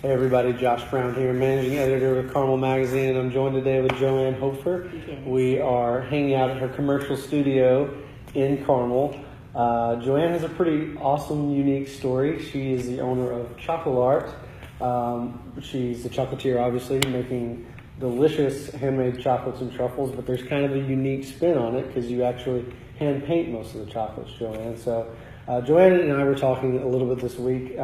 Hey everybody, Josh Brown here, managing editor of Carmel magazine, and I'm joined today with Joann Hofer. Yes. We are hanging out at her commercial studio in Carmel. Joann has a pretty awesome, unique story. She is the owner of XchocolArt. She's a chocolatier, obviously, making delicious handmade chocolates and truffles, but there's kind of a unique spin on it because you actually hand paint most of the chocolates, Joann. So Joann and I were talking a little bit this week.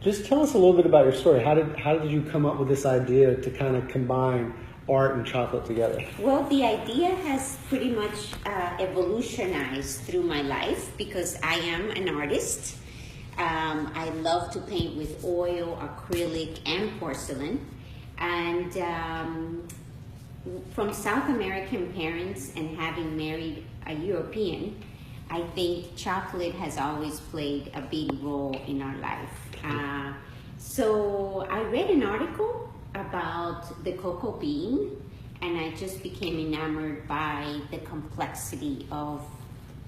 Just tell us a little bit about your story. How did you come up with this idea to kind of combine art and chocolate together? Well, the idea has pretty much evolutionized through my life because I am an artist. I love to paint with oil, acrylic, and porcelain. And from South American parents and having married a European, I think chocolate has always played a big role in our life. So I read an article about the cocoa bean, and I just became enamored by the complexity of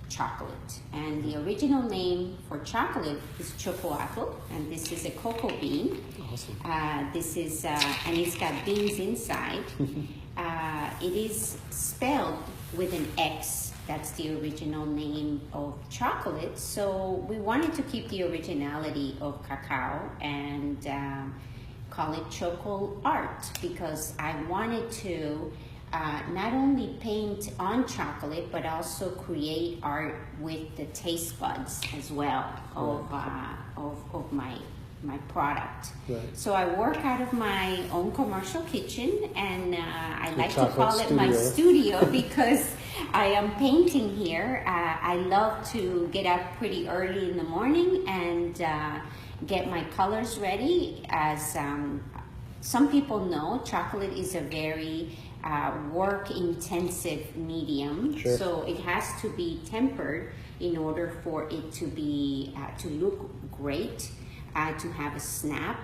chocolate. And the original name for chocolate is chocolate, and this is a cocoa bean. Awesome. This is, and it's got beans inside. It is spelled with an X. That's the original name of chocolate. So we wanted to keep the originality of cacao and call it XchocolArt because I wanted to not only paint on chocolate but also create art with the taste buds as well of my product. Right. So I work out of my own commercial kitchen, and I like to chocolate call it my studio because I am painting here. I love to get up pretty early in the morning and get my colors ready. As some people know, chocolate is a very work-intensive medium, Sure. so it has to be tempered in order for it to be to look great. To have a snap,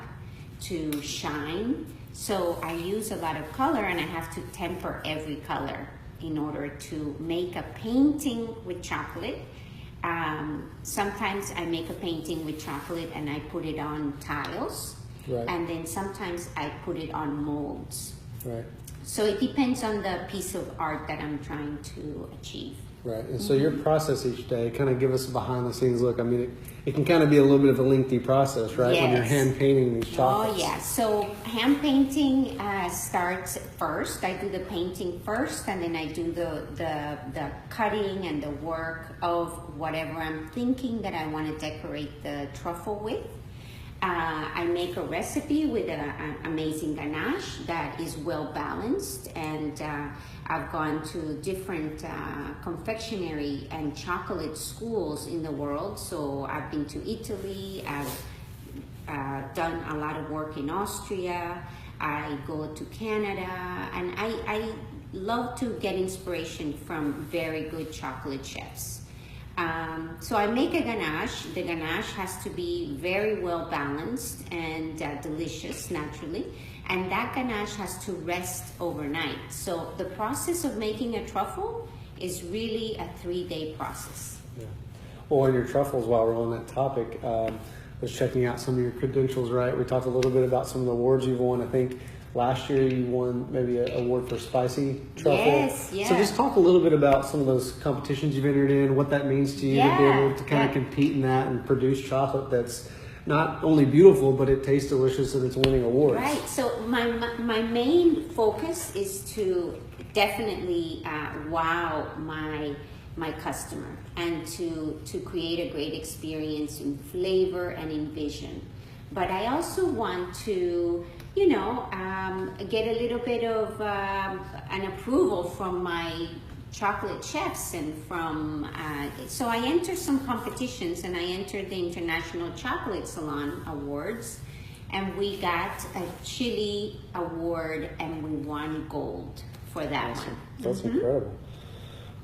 to shine. So I use a lot of color, and I have to temper every color in order to make a painting with chocolate. Sometimes I make a painting with chocolate and I put it on tiles. Right. And then sometimes I put it on molds. Right. So it depends on the piece of art that I'm trying to achieve. Right, and so your process each day, kind of give us a behind the scenes look. I mean, it can kind of be a little bit of a lengthy process, right? Yes. When you're hand painting these chocolates. Oh yeah, so hand painting starts first. I do the painting first, and then I do the cutting and the work of whatever I'm thinking that I want to decorate the truffle with. I make a recipe with an amazing ganache that is well balanced, and I've gone to different confectionery and chocolate schools in the world. So I've been to Italy, I've done a lot of work in Austria, I go to Canada, and I love to get inspiration from very good chocolate chefs. So I make a ganache. The ganache has to be very well balanced and delicious naturally, and that ganache has to rest overnight. So the process of making a truffle is really a 3-day process. Yeah. Well, on your truffles, while we're on that topic, I was checking out some of your credentials, right? We talked a little bit about some of the awards you've won. I think last year you won maybe an award for spicy truffle. Yes, yeah. So just talk a little bit about some of those competitions you've entered in, what that means to you to be able to kind of compete in that and produce chocolate that's not only beautiful, but it tastes delicious and it's winning awards. Right, so my main focus is to definitely wow my customer and to create a great experience in flavor and in vision. But I also want to, get a little bit of an approval from my chocolate chefs and from, so I enter some competitions, and I entered the International Chocolate Salon Awards, and we got a Chile award, and we won gold for that one. That's incredible.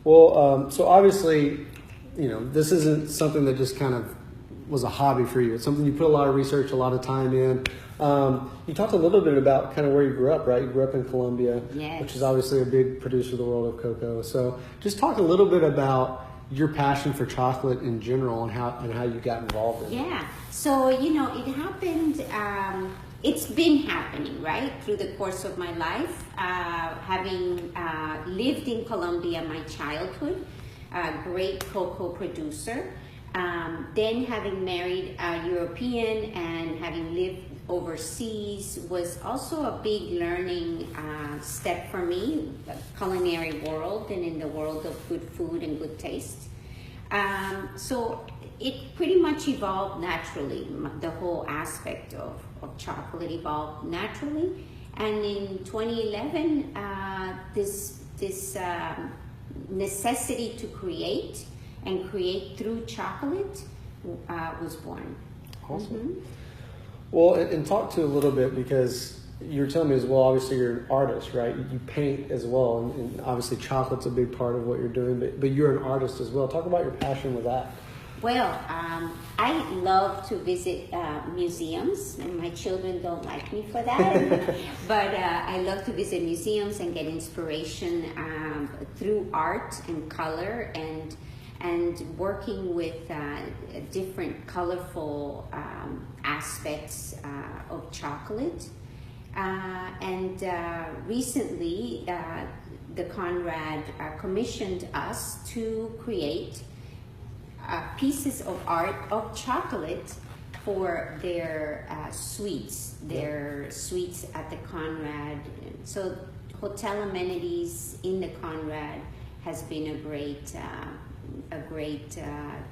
Well, so obviously, this isn't something that just kind of was a hobby for you. It's something you put a lot of research, a lot of time in. You talked a little bit about kind of where you grew up, right? You grew up in Colombia, yes, which is obviously a big producer of the world of cocoa. So just talk a little bit about your passion for chocolate in general and how you got involved in it. Yeah, so it happened it's been happening, right, through the course of my life. Having lived in Colombia my childhood, a great cocoa producer. Then having married a European and having lived overseas was also a big learning step for me, the culinary world and in the world of good food and good taste. So it pretty much evolved naturally. The whole aspect of chocolate evolved naturally. And in 2011, this necessity to create and create through chocolate was born. Awesome. Mm-hmm. Well, and talk to a little bit, because you're telling me as well, obviously you're an artist, right? You paint as well, and obviously chocolate's a big part of what you're doing, but you're an artist as well. Talk about your passion with that. Well, I love to visit museums, and my children don't like me for that. But I love to visit museums and get inspiration through art and color, and working with different colorful aspects of chocolate. Recently, the Conrad commissioned us to create pieces of art of chocolate for their sweets at the Conrad. So hotel amenities in the Conrad has been a great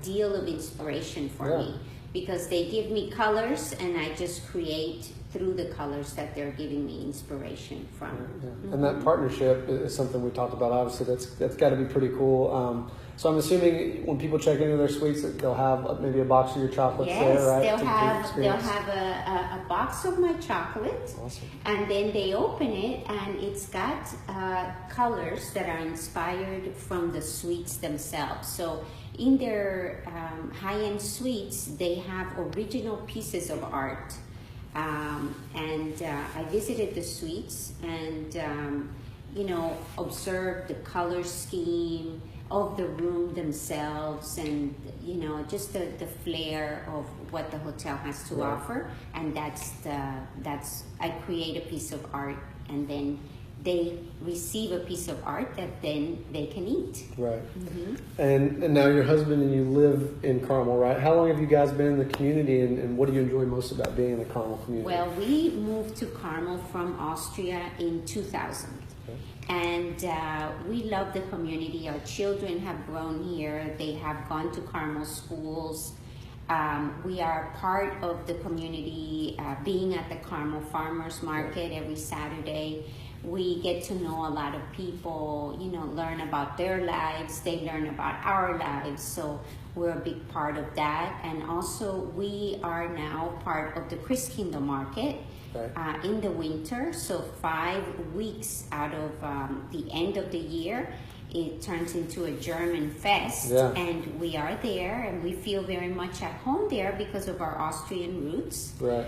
deal of inspiration for me, because they give me colors and I just create through the colors that they're giving me inspiration from. Yeah. Mm-hmm. And that partnership is something we talked about. Obviously, that's got to be pretty cool. So I'm assuming when people check into their suites, that they'll have maybe a box of your chocolates there, right? They'll have a box of my chocolate. Awesome. And then they open it, and it's got colors that are inspired from the sweets themselves. So in their high-end sweets, they have original pieces of art. I visited the suites and observed the color scheme of the room themselves, and just the flair of what the hotel has to offer. And that's I create a piece of art, and then they receive a piece of art that then they can eat. Right. Mm-hmm. And now your husband and you live in Carmel, right? How long have you guys been in the community, and what do you enjoy most about being in the Carmel community? Well, we moved to Carmel from Austria in 2000. Okay. And we love the community. Our children have grown here. They have gone to Carmel schools. We are part of the community, being at the Carmel Farmers Market every Saturday. We get to know a lot of people, learn about their lives. They learn about our lives. So we're a big part of that. And also we are now part of the Christkindl Market in the winter. So 5 weeks out of the end of the year, it turns into a German fest. Yeah. And we are there, and we feel very much at home there because of our Austrian roots. Right.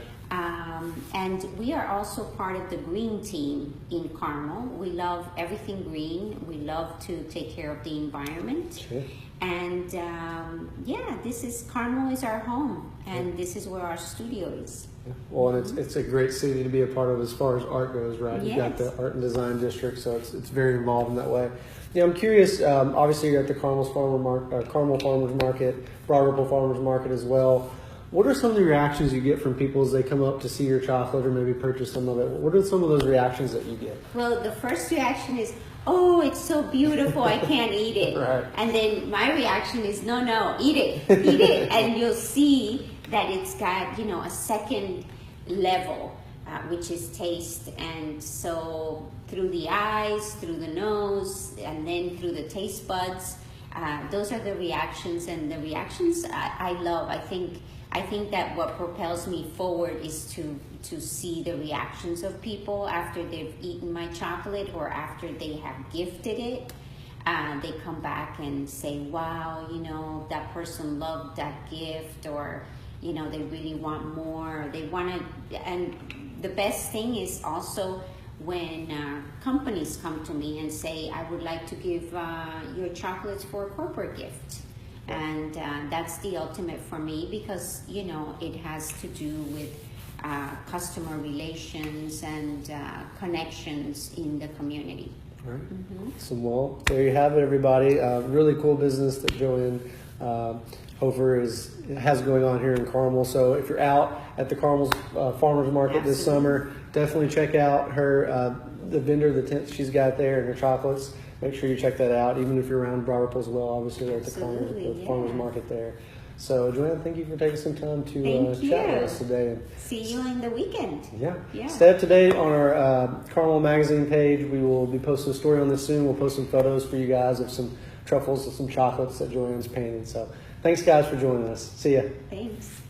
And we are also part of the green team in Carmel. We love everything green. We love to take care of the environment. Sure. And Carmel is our home, and this is where our studio is. Yeah. Well, and it's a great city to be a part of as far as art goes, right? Yes. You've got the art and design district, so it's very involved in that way. Yeah, I'm curious. Obviously, you're at the Carmel Farmers Market, Broad Ripple Farmers Market as well. What are some of the reactions you get from people as they come up to see your chocolate or maybe purchase some of it? What are some of those reactions that you get? Well, the first reaction is, "Oh, it's so beautiful, I can't eat it." Right. And then my reaction is, no, eat it, eat it. And you'll see that it's got, a second level, which is taste. And so through the eyes, through the nose, and then through the taste buds, those are the reactions. And the reactions I love. I think that what propels me forward is to see the reactions of people after they've eaten my chocolate or after they have gifted it. They come back and say, "Wow, that person loved that gift," or they really want more. They want to, and the best thing is also when companies come to me and say, "I would like to give your chocolates for a corporate gift." And that's the ultimate for me, because it has to do with customer relations and connections in the community. All right. So, well, there you have it, everybody. Really cool business that Joann Hofer has going on here in Carmel. So if you're out at the Carmel's Farmers Market this summer, definitely check out her the vendor, the tent she's got there, and her chocolates. Make sure you check that out. Even if you're around Broad Ripple as well, obviously they're at the Carmel, the Farmers Market there. So, Joann, thank you for taking some time to chat with us today. See you in the weekend. Yeah. Stay up to date on our Carmel magazine page. We will be posting a story on this soon. We'll post some photos for you guys of some truffles and some chocolates that Joann's painted. So, thanks, guys, for joining us. See ya. Thanks.